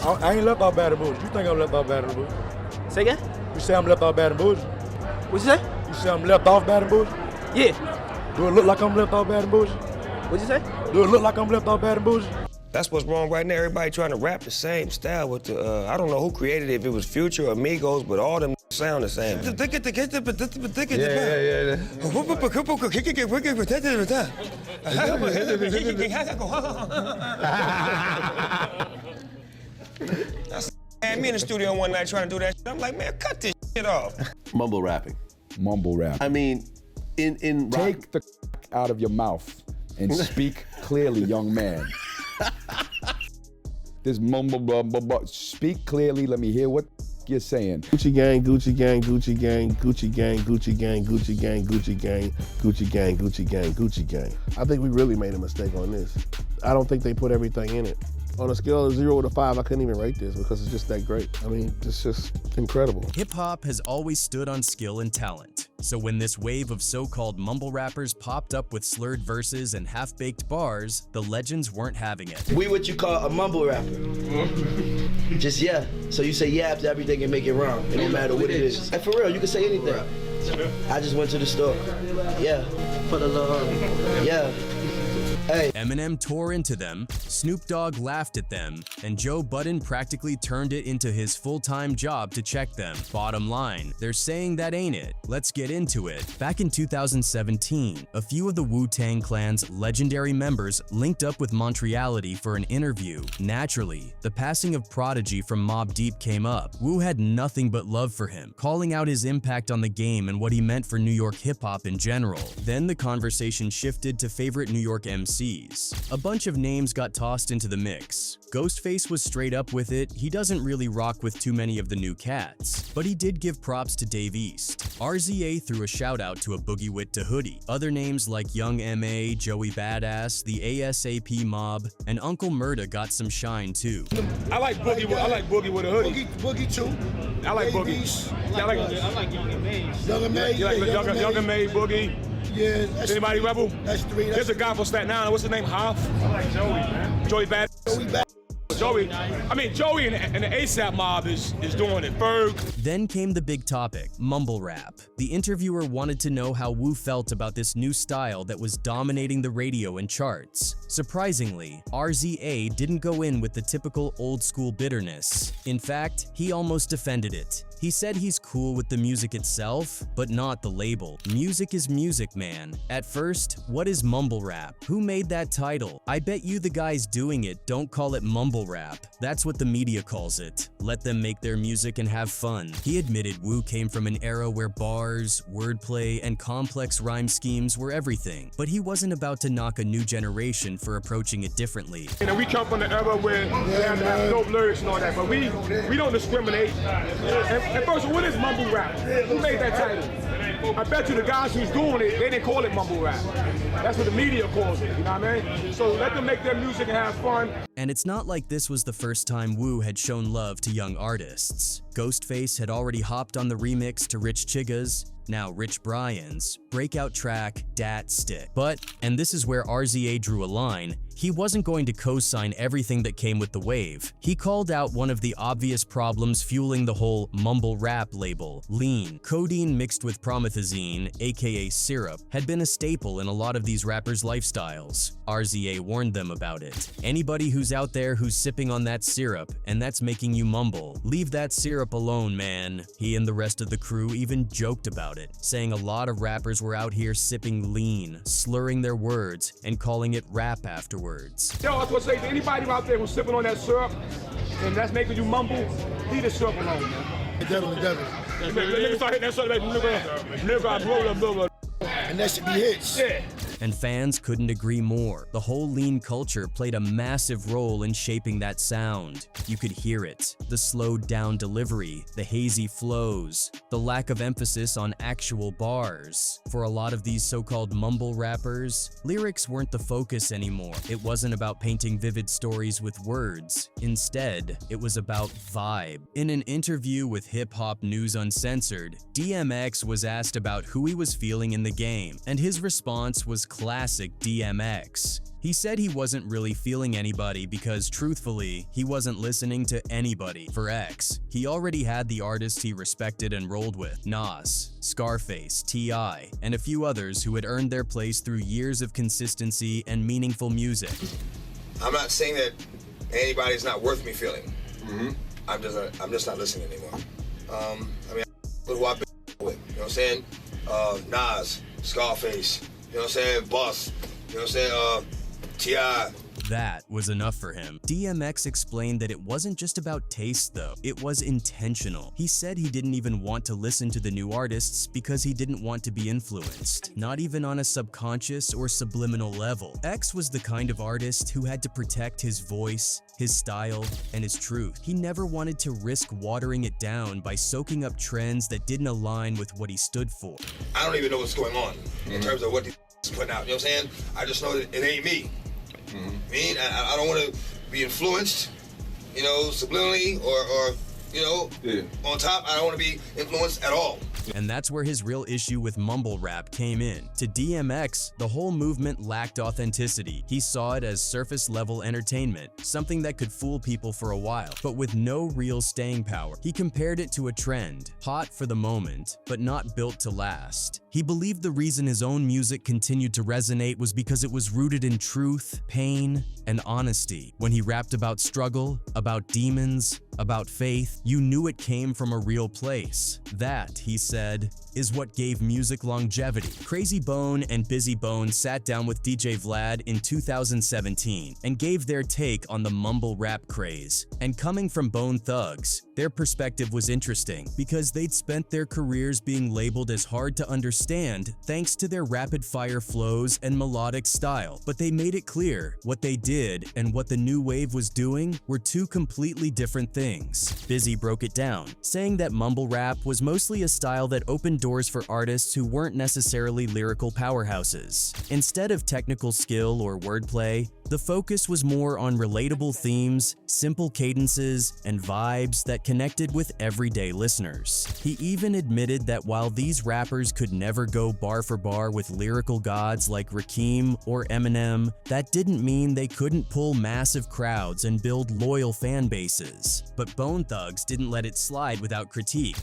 I ain't left out Baton Rouge. You think I'm left out Baton Rouge? Say again? You say I'm left out Baton Rouge? What you say? You say I'm left off Baton Rouge? Yeah. Do it look like I'm left off Baton Rouge? What you say? Do it look like I'm left off Baton Rouge? That's what's wrong right now. Everybody trying to rap the same style with the, I don't know who created it, if it was Future or Migos, but all them sound the same. Had me in the studio one night trying to do that shit. I'm like, man, cut this shit off. Mumble rapping. Mumble rap. I mean, in Take the out of your mouth and speak clearly, young man. This mumble, blah, blah, blah. Speak clearly. Let me hear what you're saying. Gucci gang, Gucci gang, Gucci gang, Gucci gang, Gucci gang, Gucci gang, Gucci gang, Gucci gang, Gucci gang, Gucci gang. I think we really made a mistake on this. I don't think they put everything in it. On a scale of 0 to 5, I couldn't even rate this because it's just that great. I mean, it's just incredible. Hip-hop has always stood on skill and talent. So when this wave of so-called mumble rappers popped up with slurred verses and half-baked bars, the legends weren't having it. We what you call a mumble rapper. Just yeah. So you say yeah after everything and make it rhyme. It don't matter what it is. And for real, you can say anything. I just went to the store. Yeah. For the love. Yeah. Hey. Eminem tore into them, Snoop Dogg laughed at them, and Joe Budden practically turned it into his full-time job to check them. Bottom line, they're saying that ain't it. Let's get into it. Back in 2017, a few of the Wu-Tang Clan's legendary members linked up with Montreality for an interview. Naturally, the passing of Prodigy from Mobb Deep came up. Wu had nothing but love for him, calling out his impact on the game and what he meant for New York hip-hop in general. Then the conversation shifted to favorite New York MCs. A bunch of names got tossed into the mix. Ghostface was straight up with it. He doesn't really rock with too many of the new cats, but he did give props to Dave East. RZA threw a shout out to a Boogie Wit to Hoodie. Other names like Young M.A., Joey Badass, the ASAP Mob, and Uncle Murda got some shine too. I like Boogie with a hoodie. Boogie too. I like Boogie. I like Young M.A. Young M.A. You like Young M.A., Boogie? Yeah. Anybody Rebel? That's 3. There's a guy from Staten Island. What's his name? Hoff? I like Joey, man. Joey Bad. Joey and the ASAP mob is doing it. Ferg. Then came the big topic, mumble rap. The interviewer wanted to know how Wu felt about this new style that was dominating the radio and charts. Surprisingly, RZA didn't go in with the typical old school bitterness. In fact, he almost defended it. He said he's cool with the music itself, but not the label. Music is music, man. At first, what is mumble rap? Who made that title? I bet you the guys doing it don't call it mumble rap. That's what the media calls it. Let them make their music and have fun. He admitted Wu came from an era where bars, wordplay, and complex rhyme schemes were everything, but he wasn't about to knock a new generation for approaching it differently. And we come from the era where we have to have dope lyrics and all that, but we don't discriminate. And first, what is mumble rap? Who made that title? I bet you the guys who's doing it, they didn't call it mumble rap. That's what the media calls it, you know what I mean? So let them make their music and have fun. And it's not like this was the first time Wu had shown love to young artists. Ghostface had already hopped on the remix to Rich Chiga's, now Rich Brian's, breakout track, Dat Stick. But, and this is where RZA drew a line, he wasn't going to co-sign everything that came with the wave. He called out one of the obvious problems fueling the whole mumble rap label, lean. Codeine mixed with promethazine, aka syrup, had been a staple in a lot of these rappers' lifestyles. RZA warned them about it. Anybody who's out there who's sipping on that syrup, and that's making you mumble, leave that syrup alone, man. He and the rest of the crew even joked about it, saying a lot of rappers were out here sipping lean, slurring their words, and calling it rap afterwards. Yo, I was gonna say to anybody out there who's sipping on that syrup and that's making you mumble, leave the syrup alone, man. Definitely. Nigga start hitting that syrup like nigga, I roll up, and that should be hits. Yeah. And fans couldn't agree more. The whole lean culture played a massive role in shaping that sound. You could hear it. The slowed down delivery, the hazy flows, the lack of emphasis on actual bars. For a lot of these so-called mumble rappers, lyrics weren't the focus anymore. It wasn't about painting vivid stories with words. Instead, it was about vibe. In an interview with Hip Hop News Uncensored, DMX was asked about who he was feeling in the game, and his response was classic DMX. He said he wasn't really feeling anybody because, truthfully, he wasn't listening to anybody. For X, he already had the artists he respected and rolled with: Nas, Scarface, T.I, and a few others who had earned their place through years of consistency and meaningful music. I'm not saying that anybody's not worth me feeling. I'm just not listening anymore. I mean, who I've been with, you know what I'm saying? Nas, Scarface, you know what I'm saying? Boss, you know what I'm saying? T.I. That was enough for him. DMX explained that it wasn't just about taste though, it was intentional. He said he didn't even want to listen to the new artists because he didn't want to be influenced, not even on a subconscious or subliminal level. X was the kind of artist who had to protect his voice, his style, and his truth. He never wanted to risk watering it down by soaking up trends that didn't align with what he stood for. I don't even know what's going on in terms of what these putting out, you know what I'm saying? I just know that it ain't me. I don't want to be influenced, you know, subliminally or you know, on top. I don't want to be influenced at all. And that's where his real issue with mumble rap came in. To DMX, the whole movement lacked authenticity. He saw it as surface-level entertainment, something that could fool people for a while, but with no real staying power. He compared it to a trend, hot for the moment, but not built to last. He believed the reason his own music continued to resonate was because it was rooted in truth, pain, and honesty. When he rapped about struggle, about demons, about faith, you knew it came from a real place. That, he said, is what gave music longevity. Crazy Bone and Busy Bone sat down with DJ Vlad in 2017 and gave their take on the mumble rap craze. And coming from Bone Thugs, their perspective was interesting because they'd spent their careers being labeled as hard to understand thanks to their rapid-fire flows and melodic style. But they made it clear what they did and what the new wave was doing were two completely different things. Busy broke it down, saying that mumble rap was mostly a style that opened doors for artists who weren't necessarily lyrical powerhouses. Instead of technical skill or wordplay, the focus was more on relatable themes, simple cadences, and vibes that connected with everyday listeners. He even admitted that while these rappers could never go bar for bar with lyrical gods like Rakim or Eminem, that didn't mean they couldn't pull massive crowds and build loyal fan bases. But Bone Thugs didn't let it slide without critique.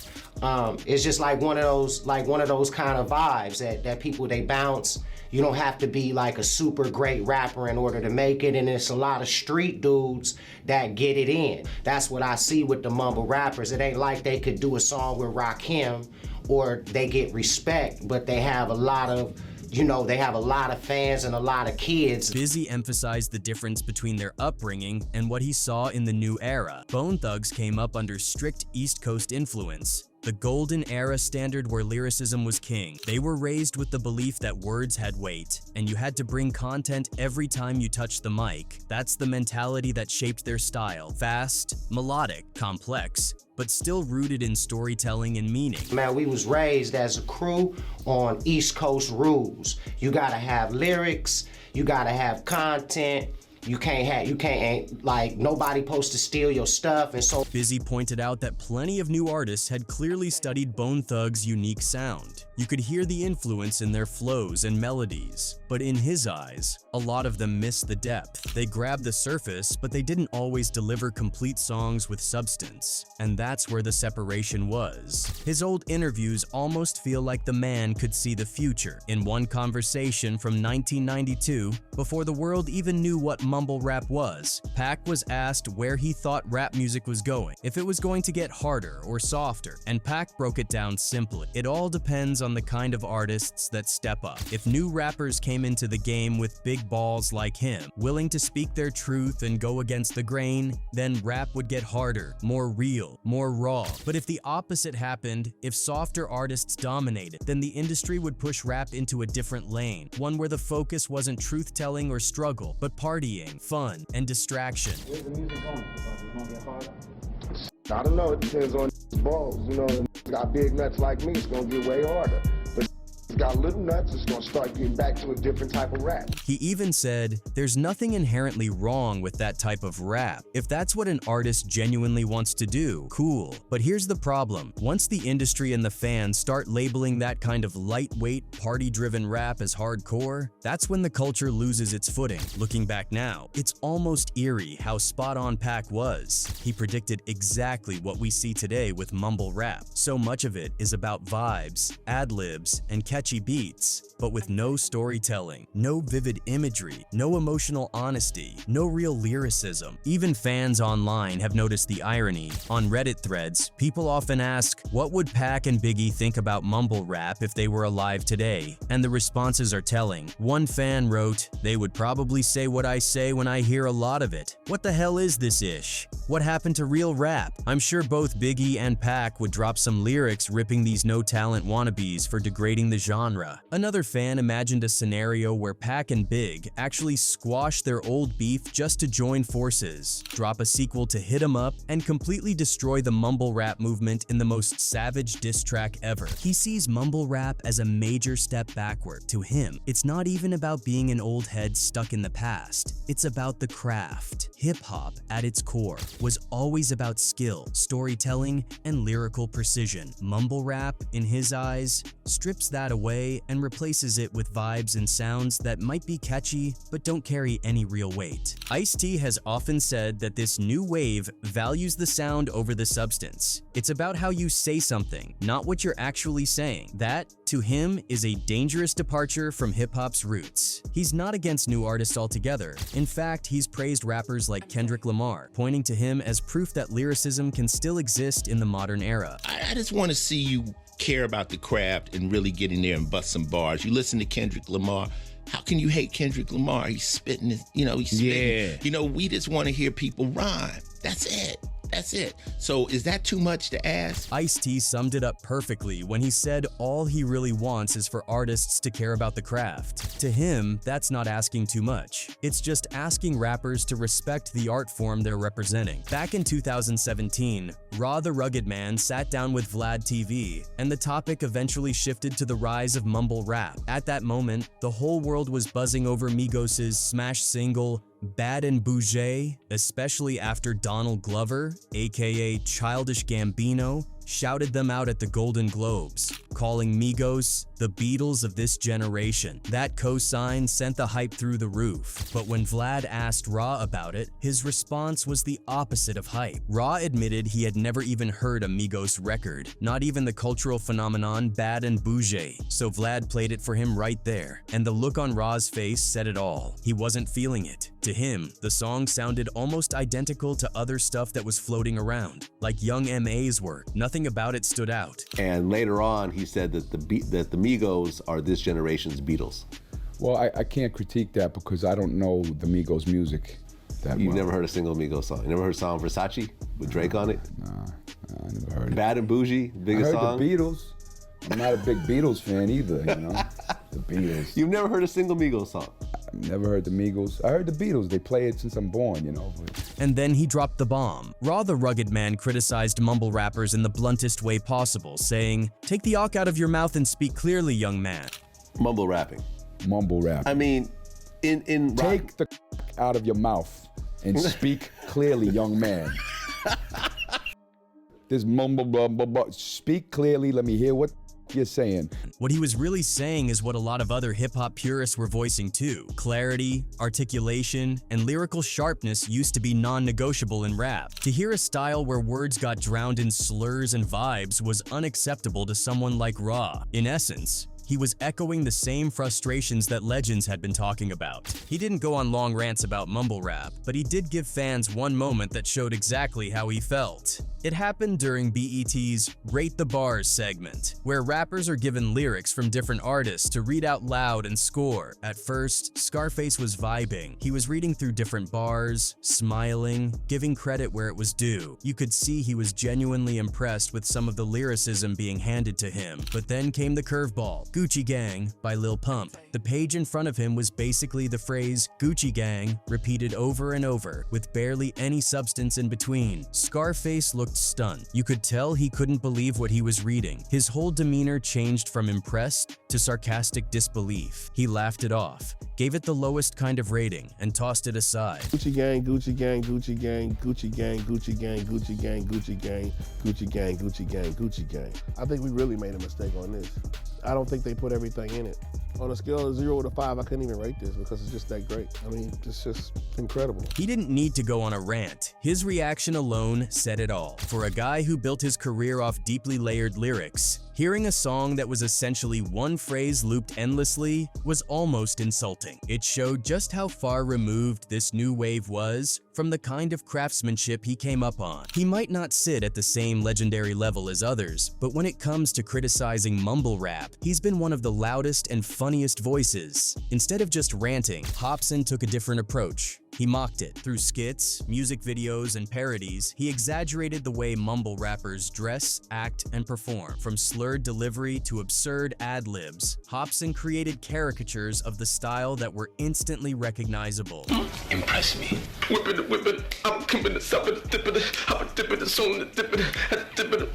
It's just like one of those kind of vibes that people, they bounce. You don't have to be like a super great rapper in order to make it, and it's a lot of street dudes that get it in. That's what I see with the mumble rappers. It ain't like they could do a song with Rakim or they get respect, but they have a lot of, you know, they have a lot of fans and a lot of kids. Busy emphasized the difference between their upbringing and what he saw in the new era. Bone Thugs came up under strict East Coast influence, the golden era standard where lyricism was king. They were raised with the belief that words had weight, and you had to bring content every time you touched the mic. That's the mentality that shaped their style. Fast, melodic, complex, but still rooted in storytelling and meaning. Man, we was raised as a crew on East Coast rules. You gotta have lyrics, you gotta have content, you can't like, nobody supposed to steal your stuff. And so Busy pointed out that plenty of new artists had clearly studied Bone Thugs' unique sound. You could hear the influence in their flows and melodies, but in his eyes, a lot of them missed the depth. They grabbed the surface, but they didn't always deliver complete songs with substance. And that's where the separation was. His old interviews almost feel like the man could see the future. In one conversation from 1992, before the world even knew what mumble rap was, Pac was asked where he thought rap music was going, if it was going to get harder or softer, and Pac broke it down simply. It all depends on the kind of artists that step up. If new rappers came into the game with big balls like him, willing to speak their truth and go against the grain, then rap would get harder, more real, more raw. But if the opposite happened, if softer artists dominated, then the industry would push rap into a different lane, one where the focus wasn't truth-telling or struggle, but partying, fun, and distraction. Where's the music going? Is it gonna get harder? I don't know, it depends on balls. You know, got big nuts like me, it's gonna get way harder. But got a little nuts, it's gonna start getting back to a different type of rap. He even said, "There's nothing inherently wrong with that type of rap. If that's what an artist genuinely wants to do, cool. But here's the problem. Once the industry and the fans start labeling that kind of lightweight, party-driven rap as hardcore, that's when the culture loses its footing. Looking back now, it's almost eerie how spot-on Pac was. He predicted exactly what we see today with mumble rap. So much of it is about vibes, ad-libs, and catchy beats, but with no storytelling, no vivid imagery, no emotional honesty, no real lyricism. Even fans online have noticed the irony. On Reddit threads, people often ask, what would Pac and Biggie think about mumble rap if they were alive today? And the responses are telling. One fan wrote, "They would probably say what I say when I hear a lot of it. What the hell is this ish? What happened to real rap?" I'm sure both Biggie and Pac would drop some lyrics ripping these no-talent wannabes for degrading the genre. Another fan imagined a scenario where Pac and Big actually squash their old beef just to join forces, drop a sequel to Hit 'Em Up, and completely destroy the mumble rap movement in the most savage diss track ever. He sees mumble rap as a major step backward. To him, it's not even about being an old head stuck in the past. It's about the craft. Hip-hop, at its core, was always about skill, storytelling, and lyrical precision. Mumble rap, in his eyes, strips that away and replaces it with vibes and sounds that might be catchy but don't carry any real weight. Ice-T has often said that this new wave values the sound over the substance. It's about how you say something, not what you're actually saying. That, to him, is a dangerous departure from hip-hop's roots. He's not against new artists altogether. In fact, he's praised rappers like Kendrick Lamar, pointing to him as proof that lyricism can still exist in the modern era. I just want to see you care about the craft and really get in there and bust some bars. You listen to Kendrick Lamar. How can you hate Kendrick Lamar? He's spitting, he's spitting. Yeah. We just want to hear people rhyme. That's it. That's it. So is that too much to ask? Ice-T summed it up perfectly when he said all he really wants is for artists to care about the craft. To him, that's not asking too much. It's just asking rappers to respect the art form they're representing. Back in 2017, Raw the Rugged Man sat down with Vlad TV, and the topic eventually shifted to the rise of mumble rap. At that moment, the whole world was buzzing over Migos' smash single, Bad and Bougie, especially after Donald Glover, aka Childish Gambino, shouted them out at the Golden Globes, calling Migos the Beatles of this generation. That cosign sent the hype through the roof. But when Vlad asked Raw about it, his response was the opposite of hype. Raw admitted he had never even heard a Migos record, not even the cultural phenomenon Bad and Bougie. So Vlad played it for him right there, and the look on Raw's face said it all. He wasn't feeling it. To him, the song sounded almost identical to other stuff that was floating around, like Young M.A.'s work. Nothing about it stood out. And later on, he said that the Migos are this generation's Beatles. Well, I can't critique that because I don't know the Migos music that You've well. never heard a single Migos song? You never heard a song Versace with Drake on it? Nah, I never heard it. Bad and Bougie, biggest song? I heard the Beatles. I'm not a big Beatles fan either, The Beatles. You've never heard a single Migos song? I've never heard the Migos. I heard the Beatles. They play it since I'm born, But... And then he dropped the bomb. Raw the Rugged Man criticized mumble rappers in the bluntest way possible, saying, "Take the awk out of your mouth and speak clearly, young man." Mumble rapping. Mumble rap. I mean, in Take the out of your mouth and speak clearly, young man. This mumble, speak clearly. Let me hear what you're saying. What he was really saying is what a lot of other hip-hop purists were voicing too. Clarity, articulation, and lyrical sharpness used to be non-negotiable in rap. To hear a style where words got drowned in slurs and vibes was unacceptable to someone like Raw. In essence, he was echoing the same frustrations that legends had been talking about. He didn't go on long rants about mumble rap, but he did give fans one moment that showed exactly how he felt. It happened during BET's Rate the Bars segment, where rappers are given lyrics from different artists to read out loud and score. At first, Scarface was vibing. He was reading through different bars, smiling, giving credit where it was due. You could see he was genuinely impressed with some of the lyricism being handed to him. But then came the curveball, Gucci Gang by Lil Pump. The page in front of him was basically the phrase Gucci Gang repeated over and over, with barely any substance in between. Scarface looked looked stunned. You could tell he couldn't believe what he was reading. His whole demeanor changed from impressed to sarcastic disbelief. He laughed it off, gave it the lowest kind of rating, and tossed it aside. Gucci gang, Gucci gang, Gucci gang, Gucci gang, Gucci gang, Gucci gang, Gucci gang, Gucci gang, Gucci gang, Gucci gang. I think we really made a mistake on this. I don't think they put everything in it. On a scale of 0 to 5, I couldn't even rate this because it's just that great. I mean, it's just incredible. He didn't need to go on a rant. His reaction alone said it all. For a guy who built his career off deeply layered lyrics, hearing a song that was essentially one phrase looped endlessly was almost insulting. It showed just how far removed this new wave was from the kind of craftsmanship he came up on. He might not sit at the same legendary level as others, but when it comes to criticizing mumble rap, he's been one of the loudest and funniest voices. Instead of just ranting, Hopsin took a different approach. He mocked it. Through skits, music videos, and parodies, he exaggerated the way mumble rappers dress, act, and perform. From slurred delivery to absurd ad-libs, Hopsin created caricatures of the style that were instantly recognizable. Impress me. Whip it, I'm coming to stop it, dip it, I'm dip it, soon dip it, dip it,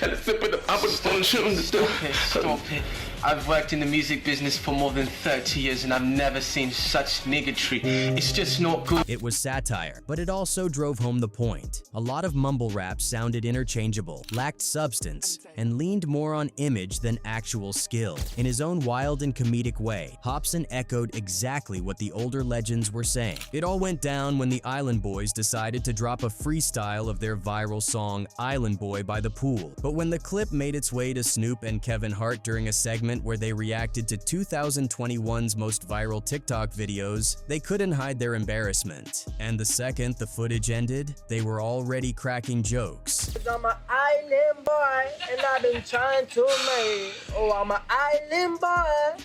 and zip it, I was on Stop it. I've worked in the music business for more than 30 years and I've never seen such niggardry. It's just not good. It was satire, but it also drove home the point. A lot of mumble rap sounded interchangeable, lacked substance, and leaned more on image than actual skill. In his own wild and comedic way, Hopsin echoed exactly what the older legends were saying. It all went down when the Island Boys decided to drop a freestyle of their viral song Island Boy by the Pool. But when the clip made its way to Snoop and Kevin Hart during a segment where they reacted to 2021's most viral TikTok videos, they couldn't hide their embarrassment. And the second the footage ended, they were already cracking jokes. I'm an island boy, and I've been trying to make. Oh, I'm an island boy.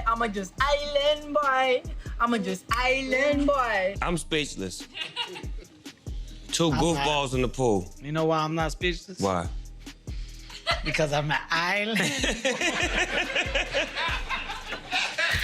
I'm a just island boy. I'm a just island boy. I'm speechless. 2 goofballs in the pool. You know why I'm not speechless? Why? Because I'm an island.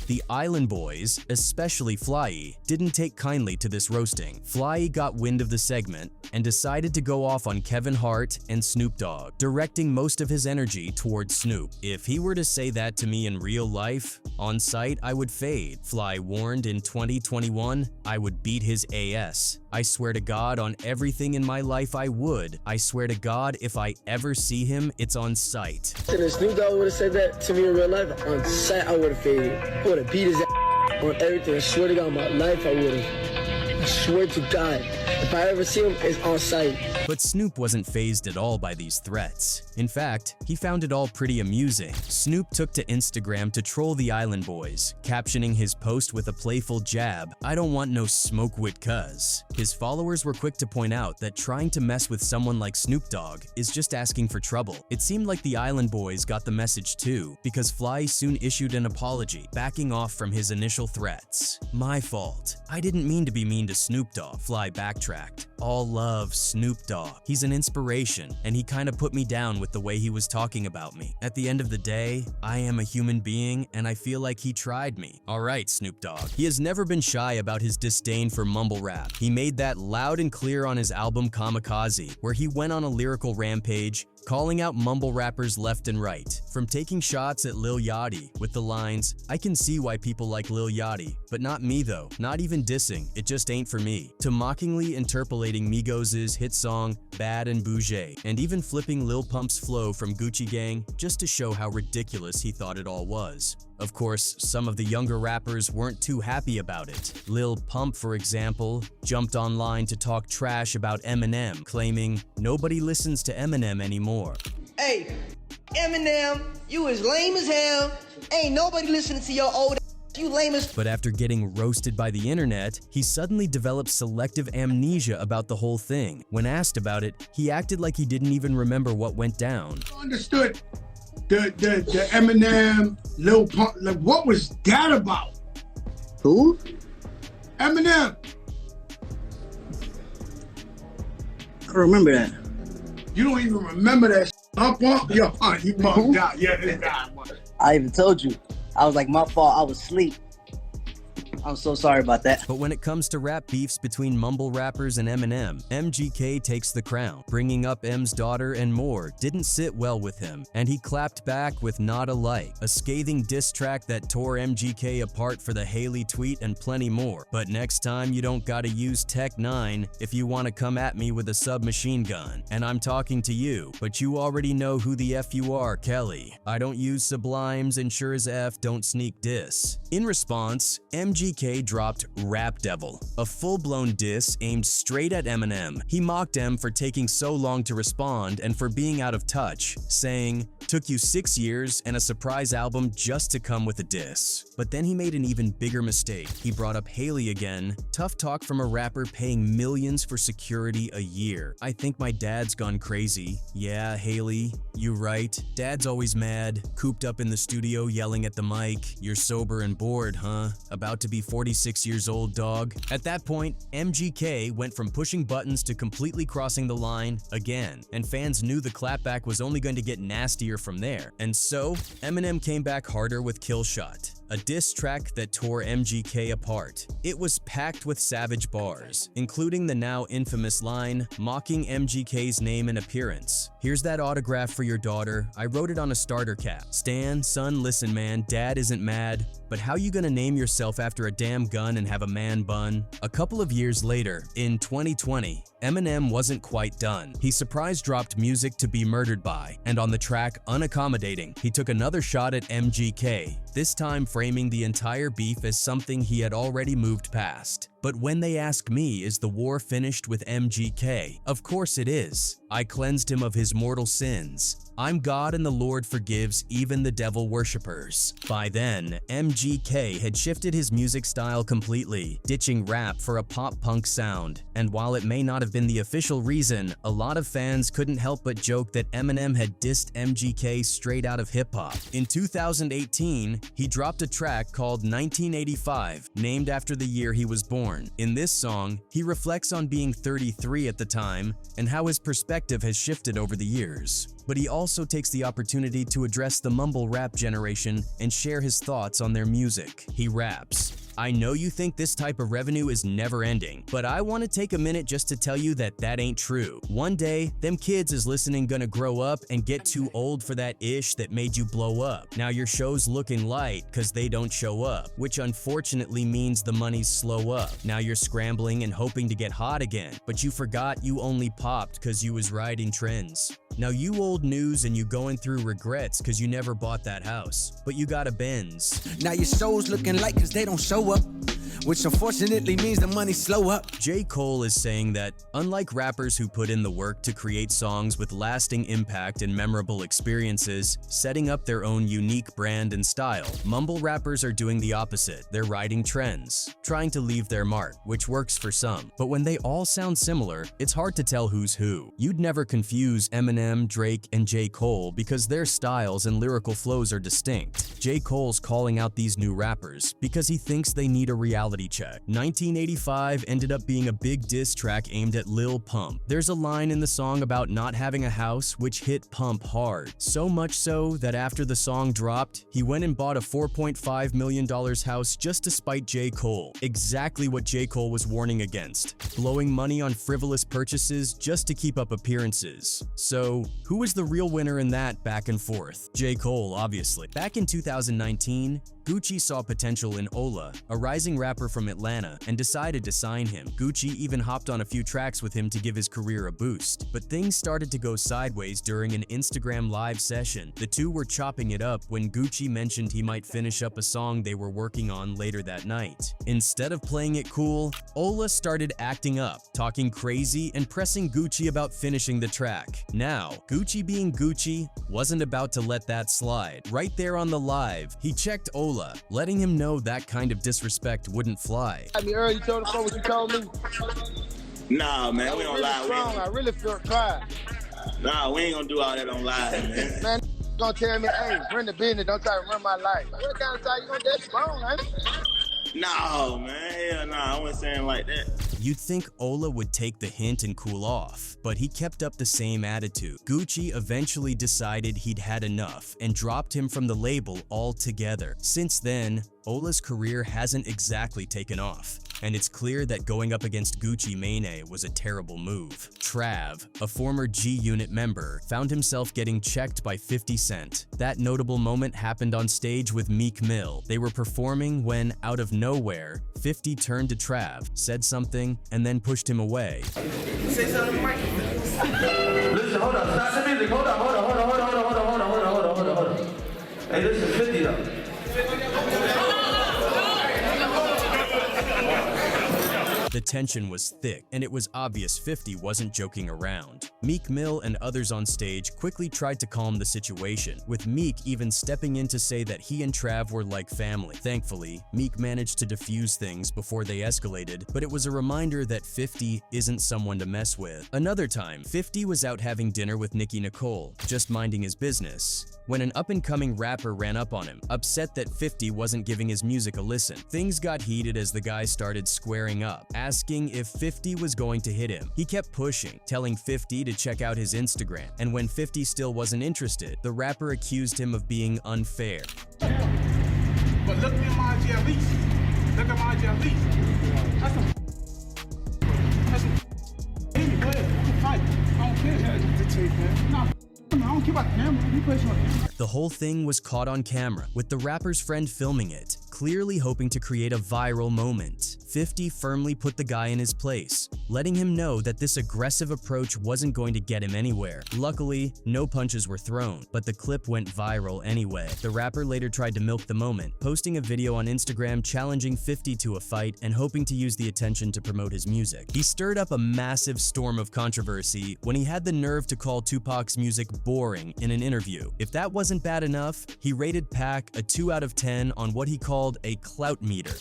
The Island Boys, especially Fly, didn't take kindly to this roasting. Fly got wind of the segment and decided to go off on Kevin Hart and Snoop Dogg, directing most of his energy towards Snoop. If he were to say that to me in real life, on sight I would fade. Fly warned in 2021, I would beat his ass. I swear to God on everything in my life I would. I swear to God if I ever see him, it's on sight. If Snoop Dogg would have said that to me in real life, on sight I would have faded. I would have beat his ass on everything. I swear to God, my life I would have. I swear to God, if I ever see him, it's on sight. But Snoop wasn't fazed at all by these threats. In fact, he found it all pretty amusing. Snoop took to Instagram to troll the Island Boys, captioning his post with a playful jab, "I don't want no smoke with cuz." His followers were quick to point out that trying to mess with someone like Snoop Dogg is just asking for trouble. It seemed like the Island Boys got the message too, because Fly soon issued an apology, backing off from his initial threats. "My fault. I didn't mean to be mean to Snoop Dogg," Fly backtracked. "All love, Snoop Dogg. He's an inspiration, and he kinda put me down with the way he was talking about me. At the end of the day, I am a human being, and I feel like he tried me." Alright, Snoop Dogg. He has never been shy about his disdain for mumble rap. He made that loud and clear on his album Kamikaze, where he went on a lyrical rampage, calling out mumble rappers left and right. From taking shots at Lil Yachty with the lines, "I can see why people like Lil Yachty, but not me though, not even dissing, it just ain't for me," to mockingly interpolating Migos' hit song Bad and Bougie, and even flipping Lil Pump's flow from Gucci Gang just to show how ridiculous he thought it all was. Of course, some of the younger rappers weren't too happy about it. Lil Pump, for example, jumped online to talk trash about Eminem, claiming nobody listens to Eminem anymore. Hey, Eminem, you is lame as hell. Ain't nobody listening to your old ass. You lame as. But after getting roasted by the internet, he suddenly developed selective amnesia about the whole thing. When asked about it, he acted like he didn't even remember what went down. Understood. The Eminem, Lil Pump, like, what was that about? Who? Eminem. I remember that. You don't even remember that up on your heart. You bugged out. Yeah, this guy. I even told you. I was like, my fault, I was asleep. I'm so sorry about that. But when it comes to rap beefs between mumble rappers and Eminem, MGK takes the crown. Bringing up M's daughter and more didn't sit well with him, and he clapped back with Not Alike, a scathing diss track that tore MGK apart for the Haley tweet and plenty more. But next time you don't gotta use Tech 9 if you wanna come at me with a submachine gun. And I'm talking to you, but you already know who the F you are, Kelly. I don't use sublimes and sure as F don't sneak diss. In response, MGK dropped Rap Devil, a full-blown diss aimed straight at Eminem. He mocked M for taking so long to respond and for being out of touch, saying, "Took you 6 years and a surprise album just to come with a diss." But then he made an even bigger mistake. He brought up Haley again. Tough talk from a rapper paying millions for security a year. I think my dad's gone crazy. Yeah, Haley, you right. Dad's always mad, cooped up in the studio yelling at the mic. You're sober and bored, huh? About to be 46 years old, dog. At that point, MGK went from pushing buttons to completely crossing the line again, and fans knew the clapback was only going to get nastier from there. And so, Eminem came back harder with Kill Shot, a diss track that tore MGK apart. It was packed with savage bars, including the now infamous line, mocking MGK's name and appearance. "Here's that autograph for your daughter. I wrote it on a starter cap. Stan, son, listen man, dad isn't mad, but how you gonna name yourself after a damn gun and have a man bun?" A couple of years later, in 2020, Eminem wasn't quite done. He surprise dropped Music to Be Murdered By, and on the track Unaccommodating, he took another shot at MGK, this time framing the entire beef as something he had already moved past. But when they ask me, is the war finished with MGK? Of course it is. I cleansed him of his mortal sins. I'm God and the Lord forgives even the devil worshippers. By then, MGK had shifted his music style completely, ditching rap for a pop-punk sound. And while it may not have been the official reason, a lot of fans couldn't help but joke that Eminem had dissed MGK straight out of hip-hop. In 2018, he dropped a track called 1985, named after the year he was born. In this song, he reflects on being 33 at the time and how his perspective has shifted over the years. But he also takes the opportunity to address the mumble rap generation and share his thoughts on their music. He raps, "I know you think this type of revenue is never ending, but I want to take a minute just to tell you that that ain't true. One day, them kids is listening gonna grow up and get too old for that ish that made you blow up. Now your show's looking light cause they don't show up, which unfortunately means the money's slow up. Now you're scrambling and hoping to get hot again, but you forgot you only popped cause you was riding trends. Now you old news and you going through regrets cause you never bought that house, but you got a Benz. Now your show's looking light cause they don't show up, which unfortunately means the money slow up." J. Cole is saying that, unlike rappers who put in the work to create songs with lasting impact and memorable experiences, setting up their own unique brand and style, mumble rappers are doing the opposite. They're riding trends, trying to leave their mark, which works for some. But when they all sound similar, it's hard to tell who's who. You'd never confuse Eminem, Drake, and J. Cole because their styles and lyrical flows are distinct. J. Cole's calling out these new rappers because he thinks they need a reality check. 1985 ended up being a big diss track aimed at Lil Pump. There's a line in the song about not having a house which hit Pump hard. So much so that after the song dropped, he went and bought a $4.5 million house just to spite J. Cole. Exactly what J. Cole was warning against. Blowing money on frivolous purchases just to keep up appearances. So, who was the real winner in that back and forth? J. Cole, obviously. Back in 2019, Gucci saw potential in Ola, a rising rapper from Atlanta, and decided to sign him. Gucci even hopped on a few tracks with him to give his career a boost. But things started to go sideways during an Instagram live session. The two were chopping it up when Gucci mentioned he might finish up a song they were working on later that night. Instead of playing it cool, Ola started acting up, talking crazy and pressing Gucci about finishing the track. Now, Gucci being Gucci wasn't about to let that slide. Right there on the live, he checked Ola, letting him know that kind of disrespect wouldn't fly. I mean, earlier you told us what you told me. Nah, man, we don't lie. I really feel pride. Nah, we ain't gonna do all that on live, man. Man, gonna tell me, hey, run the business, don't try to run my life. What kind of time you gonna get strong, man? No, man, hell nah, I wasn't saying like that. You'd think Ola would take the hint and cool off, but he kept up the same attitude. Gucci eventually decided he'd had enough and dropped him from the label altogether. Since then, Ola's career hasn't exactly taken off, and it's clear that going up against Gucci Mane was a terrible move. Trav, a former G-Unit member, found himself getting checked by 50 Cent. That notable moment happened on stage with Meek Mill. They were performing when, out of nowhere, 50 turned to Trav, said something, and then pushed him away. Say something to Mike. Listen, hold on. Stop the music. Hold on. Hey, listen, 50 though. The tension was thick, and it was obvious 50 wasn't joking around. Meek Mill and others on stage quickly tried to calm the situation, with Meek even stepping in to say that he and Trav were like family. Thankfully, Meek managed to defuse things before they escalated, but it was a reminder that 50 isn't someone to mess with. Another time, 50 was out having dinner with Nicki Nicole, just minding his business, when an up-and-coming rapper ran up on him, upset that 50 wasn't giving his music a listen. Things got heated as the guy started squaring up, asking if 50 was going to hit him. He kept pushing, telling 50 to check out his Instagram, and when 50 still wasn't interested, the rapper accused him of being unfair. But look at my IG at least. Look at my IG at least. That's some. Hey, go ahead. You can fight. I don't care. Yeah, just take that. Nah. I don't care about the camera. You play something. The whole thing was caught on camera, with the rapper's friend filming it, clearly hoping to create a viral moment. 50 firmly put the guy in his place, letting him know that this aggressive approach wasn't going to get him anywhere. Luckily, no punches were thrown, but the clip went viral anyway. The rapper later tried to milk the moment, posting a video on Instagram challenging 50 to a fight and hoping to use the attention to promote his music. He stirred up a massive storm of controversy when he had the nerve to call Tupac's music boring in an interview. If that wasn't bad enough, he rated Pac a 2 out of 10 on what he called a clout meter.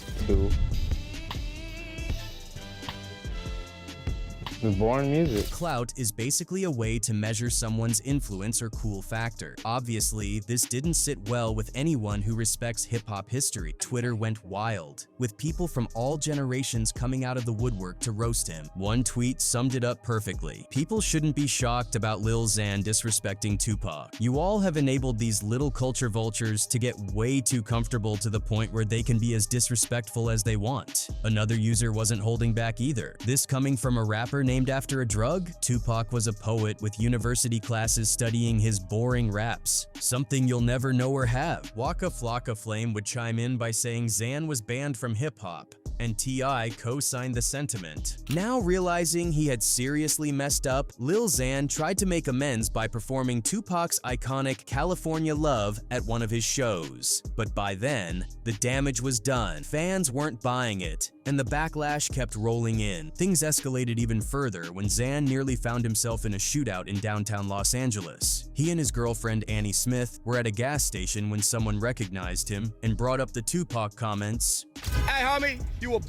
The boring music. Clout is basically a way to measure someone's influence or cool factor. Obviously, this didn't sit well with anyone who respects hip-hop history. Twitter went wild, with people from all generations coming out of the woodwork to roast him. One tweet summed it up perfectly. People shouldn't be shocked about Lil Xan disrespecting Tupac. You all have enabled these little culture vultures to get way too comfortable to the point where they can be as disrespectful as they want. Another user wasn't holding back either. This coming from a rapper named after a drug? Tupac was a poet with university classes studying his boring raps. Something you'll never know or have. Waka Flocka Flame would chime in by saying Xan was banned from hip-hop, and T.I co-signed the sentiment. Now realizing he had seriously messed up, Lil Xan tried to make amends by performing Tupac's iconic California Love at one of his shows. But by then, the damage was done. Fans weren't buying it, and the backlash kept rolling in. Things escalated even further when Xan nearly found himself in a shootout in downtown Los Angeles. He and his girlfriend Annie Smith were at a gas station when someone recognized him and brought up the Tupac comments. Hey homie, you a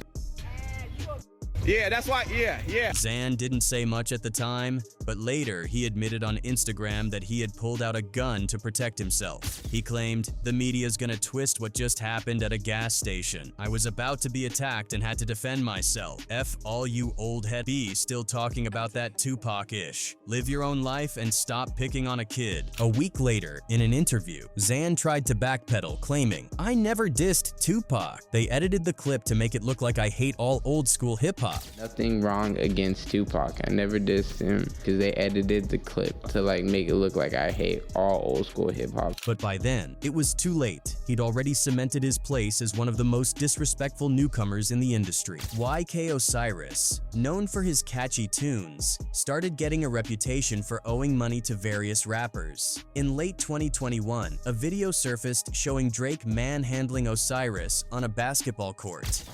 yeah, that's why, yeah. Xan didn't say much at the time, but later he admitted on Instagram that he had pulled out a gun to protect himself. He claimed, "The media's gonna twist what just happened at a gas station. I was about to be attacked and had to defend myself. F all you old head B still talking about that Tupac-ish. Live your own life and stop picking on a kid." A week later, in an interview, Xan tried to backpedal, claiming, "I never dissed Tupac." They edited the clip to make it look like I hate all old school hip-hop. Nothing wrong against Tupac. I never dissed him because they edited the clip to make it look like I hate all old school hip hop. But by then, it was too late. He'd already cemented his place as one of the most disrespectful newcomers in the industry. YK Osiris, known for his catchy tunes, started getting a reputation for owing money to various rappers. In late 2021, a video surfaced showing Drake manhandling Osiris on a basketball court.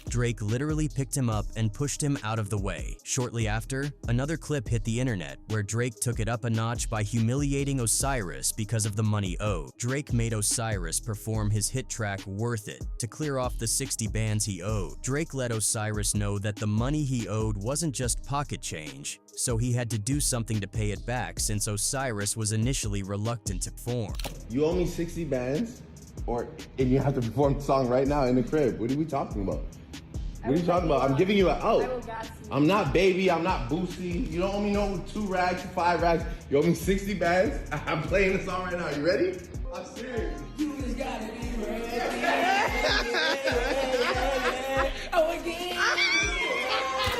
Drake literally picked him up and pushed him out of the way. Shortly after, another clip hit the internet where Drake took it up a notch by humiliating Osiris because of the money owed. Drake made Osiris perform his hit track Worth It to clear off the 60 bands he owed. Drake let Osiris know that the money he owed wasn't just pocket change, so he had to do something to pay it back since Osiris was initially reluctant to perform. You owe me 60 bands, and you have to perform the song right now in the crib. What are we talking about? What are you talking about? I'm giving you an out. I'm not Baby. I'm not Boosie. You don't owe me no 2 rags, 5 rags. You owe me 60 bags. I'm playing the song right now. You ready? I'm serious. You just gotta be ready. Oh, again.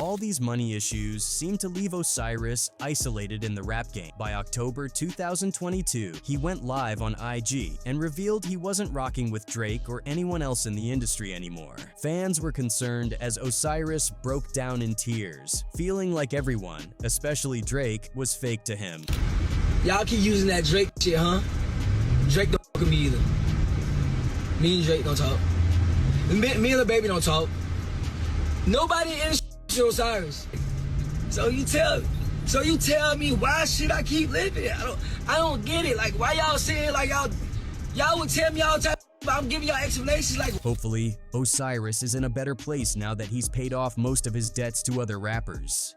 All these money issues seem to leave Osiris isolated in the rap game. By October 2022, he went live on IG and revealed he wasn't rocking with Drake or anyone else in the industry anymore. Fans were concerned as Osiris broke down in tears, feeling like everyone, especially Drake, was fake to him. Y'all keep using that Drake shit, huh? Drake don't fuck with me either. Me and Drake don't talk. Me and the baby don't talk. Nobody in Osiris. So you tell me why should I keep living? I don't get it. Like, why y'all saying like y'all would tell me all the time, but I'm giving y'all explanations like. Hopefully, Osiris is in a better place now that he's paid off most of his debts to other rappers.